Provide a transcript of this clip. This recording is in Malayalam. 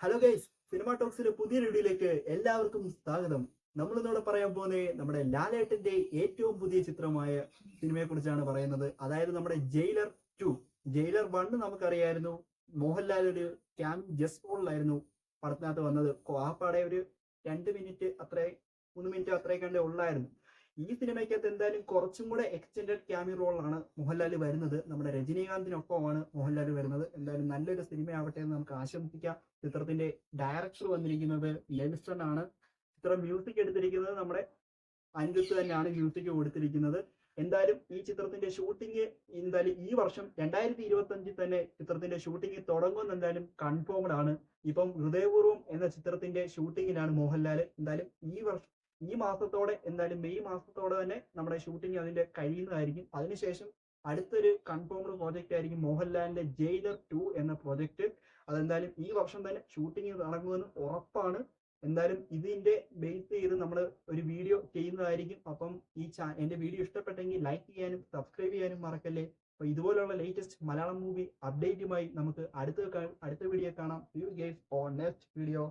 ഹലോ ഗൈസ്, സിനിമ ടോക്സിന്റെ പുതിയ വീഡിയോയിലേക്ക് എല്ലാവർക്കും സ്വാഗതം. നമ്മൾ ഇന്നിവിടെ പറയാൻ പോകുന്നത് നമ്മുടെ ലാലേട്ടന്റെ ഏറ്റവും പുതിയ ചിത്രമായ സിനിമയെ കുറിച്ചാണ് പറയുന്നത്. അതായത് നമ്മുടെ ജയിലർ 2. ജയിലർ 1 നമുക്കറിയായിരുന്നു. മോഹൻലാൽ ഒരു ജസ്റ്റ് റോളിലായിരുന്നു പടത്തിനകത്ത് വന്നത്. ആ പടം ഒരു 2 മിനിറ്റ് അത്ര 3 മിനിറ്റ് അത്രയൊക്കെ ഉള്ളായിരുന്നു. ഈ സിനിമയ്ക്കകത്ത് എന്തായാലും കുറച്ചും കൂടെ എക്സ്റ്റെൻഡഡ് ക്യാമി റോളാണ് മോഹൻലാൽ വരുന്നത്. നമ്മുടെ രജനീകാന്തിനൊപ്പമാണ് മോഹൻലാൽ വരുന്നത്. എന്തായാലും നല്ലൊരു സിനിമയാവട്ടെ എന്ന് നമുക്ക് ആശംസിക്കാം. ചിത്രത്തിന്റെ ഡയറക്ടർ വന്നിരിക്കുന്നത് ലെവിസ്റ്റൺ ആണ്. ചിത്രം മ്യൂസിക് എടുത്തിരിക്കുന്നത് നമ്മുടെ അനിരുദ്ധ് തന്നെയാണ് മ്യൂസിക് കൊടുത്തിരിക്കുന്നത്. എന്തായാലും ഈ ചിത്രത്തിന്റെ ഷൂട്ടിംഗ് എന്തായാലും ഈ വർഷം 2025 തന്നെ ചിത്രത്തിന്റെ ഷൂട്ടിംഗ് തുടങ്ങുമെന്ന് എന്തായാലും കൺഫേംഡ് ആണ്. ഇപ്പം ഹൃദയപൂർവ്വം എന്ന ചിത്രത്തിന്റെ ഷൂട്ടിങ്ങിലാണ് മോഹൻലാൽ. എന്തായാലും ഈ മാസത്തോടെ, എന്തായാലും മെയ് മാസത്തോടെ തന്നെ നമ്മുടെ ഷൂട്ടിംഗ് അതിന്റെ കഴിയുന്നതായിരിക്കും. അതിനുശേഷം അടുത്തൊരു കൺഫേംഡ് പ്രോജക്റ്റ് ആയിരിക്കും മോഹൻലാലിന്റെ ജയിലർ 2 എന്ന പ്രോജക്റ്റ്. അതെന്തായാലും ഈ വർഷം തന്നെ ഷൂട്ടിംഗ് നടക്കുമെന്ന് ഉറപ്പാണ്. എന്തായാലും ഇതിന്റെ ബേസ് ചെയ്ത് നമ്മൾ ഒരു വീഡിയോ ചെയ്യുന്നതായിരിക്കും. അപ്പം എന്റെ വീഡിയോ ഇഷ്ടപ്പെട്ടെങ്കിൽ ലൈക്ക് ചെയ്യാനും സബ്സ്ക്രൈബ് ചെയ്യാനും മറക്കല്ലേ. അപ്പൊ ഇതുപോലുള്ള ലേറ്റസ്റ്റ് മലയാളം മൂവി അപ്ഡേറ്റുമായി നമുക്ക് അടുത്ത വീഡിയോ കാണാം. See you guys on next video.